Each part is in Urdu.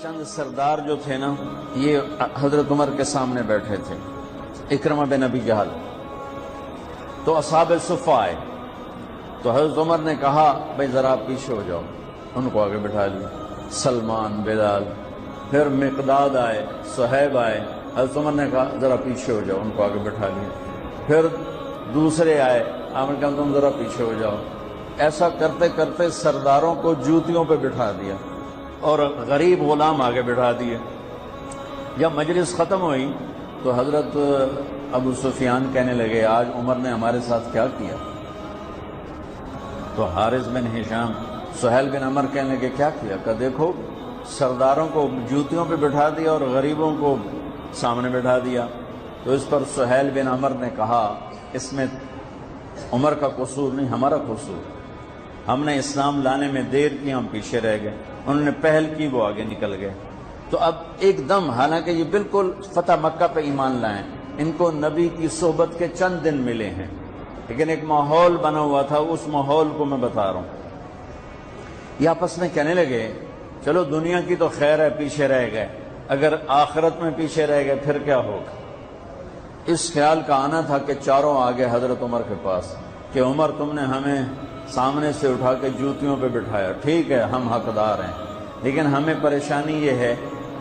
چند سردار جو تھے نا، یہ حضرت عمر کے سامنے بیٹھے تھے، اکرمہ بن ابی جہل۔ تو اصحاب صفہ آئے تو حضرت عمر نے کہا بھائی ذرا آپ پیچھے ہو جاؤ، ان کو آگے بٹھا لیا۔ سلمان، بلال، پھر مقداد آئے، صہیب آئے، حضرت عمر نے کہا ذرا پیچھے ہو جاؤ، ان کو آگے بٹھا لیا۔ پھر دوسرے آئے، آپ نے کہا تم ذرا پیچھے ہو جاؤ۔ ایسا کرتے کرتے سرداروں کو جوتیوں پہ بٹھا دیا اور غریب غلام آگے بٹھا دیے۔ جب مجلس ختم ہوئی تو حضرت ابو سفیان کہنے لگے آج عمر نے ہمارے ساتھ کیا کیا؟ تو حارث بن ہشام، سہیل بن عمر کہنے لگے کیا کیا؟ کہ دیکھو سرداروں کو جوتیوں پہ بٹھا دیا اور غریبوں کو سامنے بٹھا دیا۔ تو اس پر سہیل بن عمر نے کہا اس میں عمر کا قصور نہیں، ہمارا قصور، ہم نے اسلام لانے میں دیر کی، ہم پیچھے رہ گئے، انہوں نے پہل کی، وہ آگے نکل گئے۔ تو اب ایک دم، حالانکہ یہ بالکل فتح مکہ پہ ایمان لائیں، ان کو نبی کی صحبت کے چند دن ملے ہیں، لیکن ایک ماحول بنا ہوا تھا، اس ماحول کو میں بتا رہا ہوں۔ یہ آپس میں کہنے لگے چلو دنیا کی تو خیر ہے، پیچھے رہ گئے، اگر آخرت میں پیچھے رہ گئے پھر کیا ہوگا؟ اس خیال کا آنا تھا کہ چاروں آگے حضرت عمر کے پاس کہ عمر تم نے ہمیں سامنے سے اٹھا کے جوتیوں پہ بٹھایا، ٹھیک ہے ہم حقدار ہیں، لیکن ہمیں پریشانی یہ ہے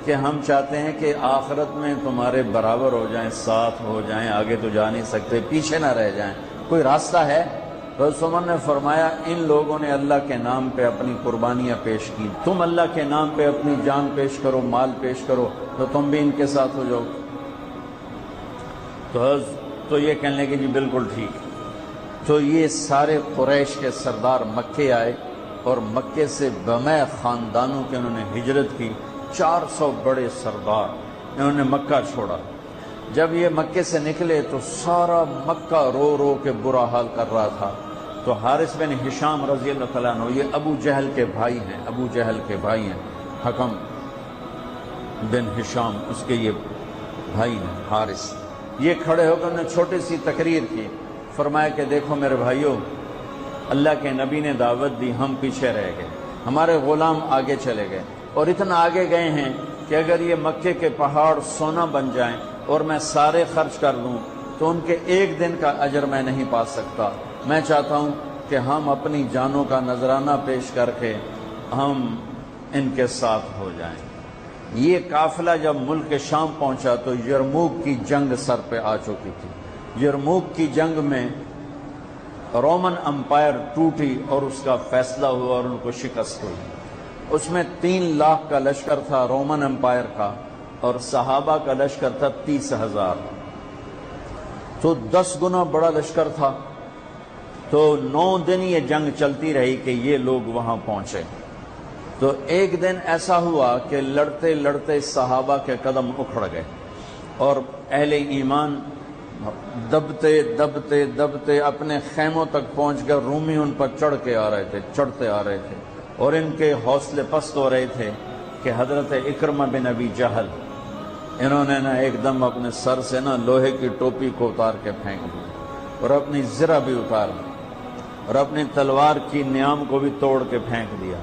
کہ ہم چاہتے ہیں کہ آخرت میں تمہارے برابر ہو جائیں، ساتھ ہو جائیں، آگے تو جا نہیں سکتے، پیچھے نہ رہ جائیں، کوئی راستہ ہے؟ حضرت عمر نے فرمایا ان لوگوں نے اللہ کے نام پہ اپنی قربانیاں پیش کی، تم اللہ کے نام پہ اپنی جان پیش کرو، مال پیش کرو، تو تم بھی ان کے ساتھ ہو جاؤ۔ تو یہ کہنے لگے جی بالکل ٹھیک۔ تو یہ سارے قریش کے سردار مکے آئے اور مکے سے بمع خاندانوں کے انہوں نے ہجرت کی، 400 بڑے سردار انہوں نے مکہ چھوڑا۔ جب یہ مکے سے نکلے تو سارا مکہ رو رو کے برا حال کر رہا تھا۔ تو حارث بن ہشام رضی اللہ تعالیٰ عنہ، یہ ابو جہل کے بھائی ہیں، ابو جہل کے بھائی ہیں، حکم بن ہشام اس کے یہ بھائی ہیں حارث، یہ کھڑے ہو کر انہوں نے چھوٹی سی تقریر کی، فرمایا کہ دیکھو میرے بھائیوں، اللہ کے نبی نے دعوت دی، ہم پیچھے رہ گئے، ہمارے غلام آگے چلے گئے، اور اتنا آگے گئے ہیں کہ اگر یہ مکے کے پہاڑ سونا بن جائیں اور میں سارے خرچ کر دوں تو ان کے ایک دن کا اجر میں نہیں پا سکتا۔ میں چاہتا ہوں کہ ہم اپنی جانوں کا نذرانہ پیش کر کے ہم ان کے ساتھ ہو جائیں۔ یہ قافلہ جب ملک شام پہنچا تو یرموک کی جنگ سر پہ آ چکی تھی۔ یرموک کی جنگ میں رومن امپائر ٹوٹی اور اس کا فیصلہ ہوا اور ان کو شکست ہوئی۔ اس میں 3 لاکھ کا لشکر تھا رومن امپائر کا، اور صحابہ کا لشکر تھا 30,000، تو 10 گنا بڑا لشکر تھا۔ تو 9 دن یہ جنگ چلتی رہی کہ یہ لوگ وہاں پہنچے۔ تو ایک دن ایسا ہوا کہ لڑتے لڑتے صحابہ کے قدم اکھڑ گئے اور اہل ایمان دبتے دبتے دبتے اپنے خیموں تک پہنچ کر رومی ان پر چڑھ کے آ رہے تھے، چڑھتے آ رہے تھے، اور ان کے حوصلے پست ہو رہے تھے کہ حضرت اکرمہ بن ابی جہل انہوں نے ایک دم اپنے سر سے لوہے کی ٹوپی کو اتار کے پھینک دی اور اپنی زرہ بھی اتار دی اور اپنی تلوار کی نیام کو بھی توڑ کے پھینک دیا،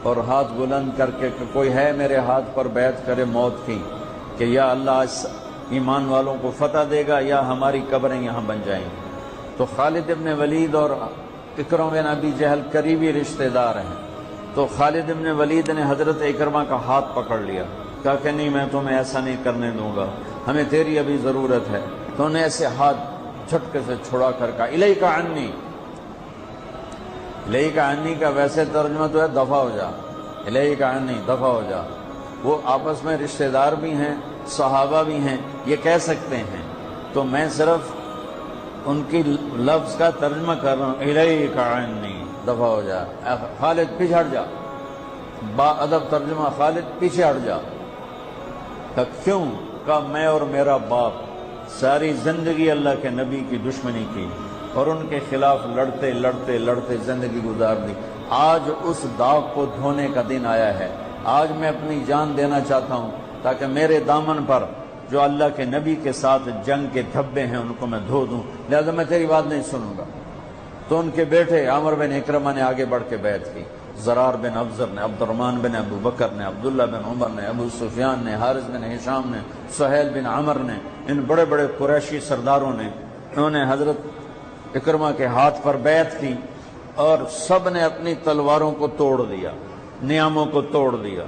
اور ہاتھ بلند کر کے کہ کوئی ہے میرے ہاتھ پر بیعت کرے موت کی کہ یا اللہ اس ایمان والوں کو فتح دے گا یا ہماری قبریں یہاں بن جائیں گی۔ تو خالد ابن ولید اور اکرمہ بن ابی جہل قریبی رشتہ دار ہیں، تو خالد ابن ولید نے حضرت اکرمہ کا ہاتھ پکڑ لیا، کہا کہ نہیں میں تمہیں ایسا نہیں کرنے دوں گا، ہمیں تیری ابھی ضرورت ہے۔ تو انہیں ایسے ہاتھ جھٹکے سے چھڑا کر کہا الیک عنی، الیک عنی کا ویسے ترجمہ تو ہے دفع ہو جا، الیک عنی دفع ہو جا۔ وہ آپس میں رشتہ دار بھی ہیں، صحابہ بھی ہیں، یہ کہہ سکتے ہیں، تو میں صرف ان کی لفظ کا ترجمہ کر رہا ہوں، الیک عنی دفع ہو جا، خالد پیچھے ہٹ جا، با ادب ترجمہ خالد پیچھے ہٹ جا۔ کہ کیوں؟ کہ میں اور میرا باپ ساری زندگی اللہ کے نبی کی دشمنی کی اور ان کے خلاف لڑتے لڑتے لڑتے زندگی گزار دی، آج اس داغ کو دھونے کا دن آیا ہے، آج میں اپنی جان دینا چاہتا ہوں تاکہ میرے دامن پر جو اللہ کے نبی کے ساتھ جنگ کے دھبے ہیں ان کو میں دھو دوں، لہذا میں تیری بات نہیں سنوں گا۔ تو ان کے بیٹے عامر بن اکرمہ نے آگے بڑھ کے بیعت کی، زرار بن افزر نے، عبد الرحمن بن ابو بکر نے، عبداللہ بن عمر نے، ابو سفیان نے، حارث بن ہشام نے، سہیل بن عمر نے، ان بڑے بڑے قریشی سرداروں نے، انہوں نے حضرت اکرمہ کے ہاتھ پر بیعت کی اور سب نے اپنی تلواروں کو توڑ دیا، نیاموں کو توڑ دیا،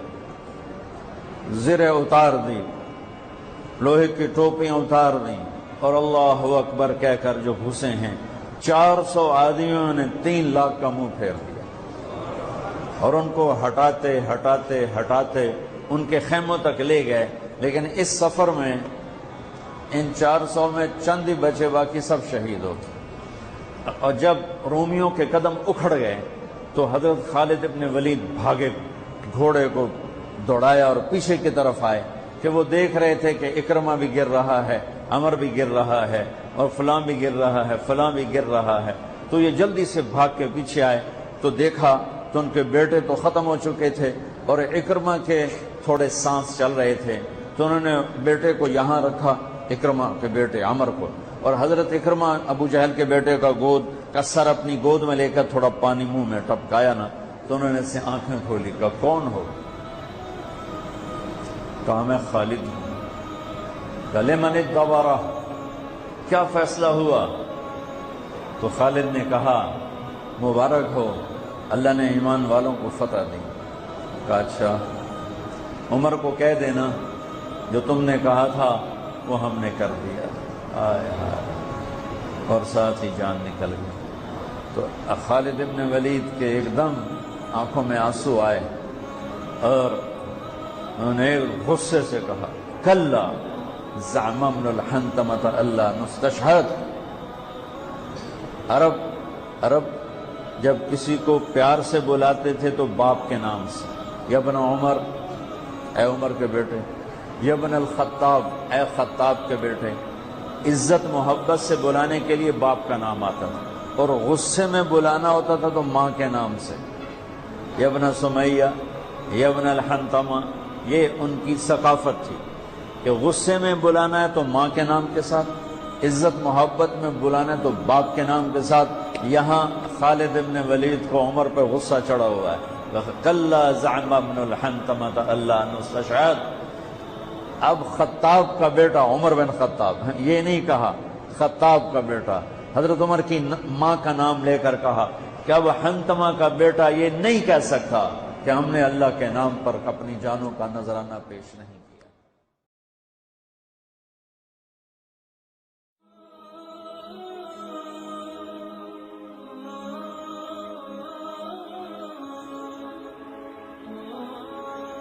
زریں اتار دی، لوہے کی ٹوپیاں اتار دیں اور اللہ اکبر کہہ کر جو گھسے ہیں 400 آدمیوں نے 3 لاکھ کا منہ پھیر دیا اور ان کو ہٹاتے ہٹاتے ہٹاتے ان کے خیموں تک لے گئے۔ لیکن اس سفر میں ان 400 میں چند ہی بچے، باقی سب شہید ہو گئے۔ اور جب رومیوں کے قدم اکھڑ گئے تو حضرت خالد ابن ولید بھاگے، گھوڑے کو دوڑایا اور پیچھے کی طرف آئے کہ وہ دیکھ رہے تھے کہ اکرمہ بھی گر رہا ہے، عمر بھی گر رہا ہے اور فلاں بھی گر رہا ہے، فلاں بھی گر رہا ہے۔ تو یہ جلدی سے بھاگ کے پیچھے آئے تو دیکھا تو ان کے بیٹے تو ختم ہو چکے تھے اور اکرمہ کے تھوڑے سانس چل رہے تھے، تو انہوں نے بیٹے کو یہاں رکھا، اکرمہ کے بیٹے عمر کو، اور حضرت اکرمہ ابو جہل کے بیٹے کا سر اپنی گود میں لے کر تھوڑا پانی منہ میں ٹپکایا نا، تو انہوں نے اس سے آنکھیں کھولی، کہا کون ہو؟ کہا میں خالد ہوں۔ گلے من الدبارہ، کیا فیصلہ ہوا؟ تو خالد نے کہا مبارک ہو، اللہ نے ایمان والوں کو فتح دی۔ کہا اچھا، عمر کو کہہ دینا جو تم نے کہا تھا وہ ہم نے کر دیا۔ آئے ہائے، اور ساتھ ہی جان نکل گئی۔ تو خالد ابن ولید کے ایک دم آنکھوں میں آنسو آئے اور انہوں نے غصے سے کہا کلا زعم ابن الحنتمۃ اللہ نستشہد۔ عرب جب کسی کو پیار سے بلاتے تھے تو باپ کے نام سے، یا ابن عمر، اے عمر کے بیٹے، یا ابن الخطاب، اے خطاب کے بیٹے۔ عزت محبت سے بلانے کے لیے باپ کا نام آتا تھا، اور غصے میں بلانا ہوتا تھا تو ماں کے نام سے، یا ابن سمیہ، یا ابن الحنتمہ۔ یہ ان کی ثقافت تھی کہ غصے میں بلانا ہے تو ماں کے نام کے ساتھ، عزت محبت میں بلانا ہے تو باپ کے نام کے ساتھ۔ یہاں خالد ابن ولید کو عمر پہ غصہ چڑھا ہوا ہے، کلا زعم ابن الحنتمۃ اللہ نستشہد۔ اب خطاب کا بیٹا عمر بن خطاب، یہ نہیں کہا خطاب کا بیٹا، حضرت عمر کی ماں کا نام لے کر کہا کہ اب حنتمہ کا بیٹا یہ نہیں کہہ سکتا کہ ہم نے اللہ کے نام پر اپنی جانوں کا نذرانہ پیش نہیں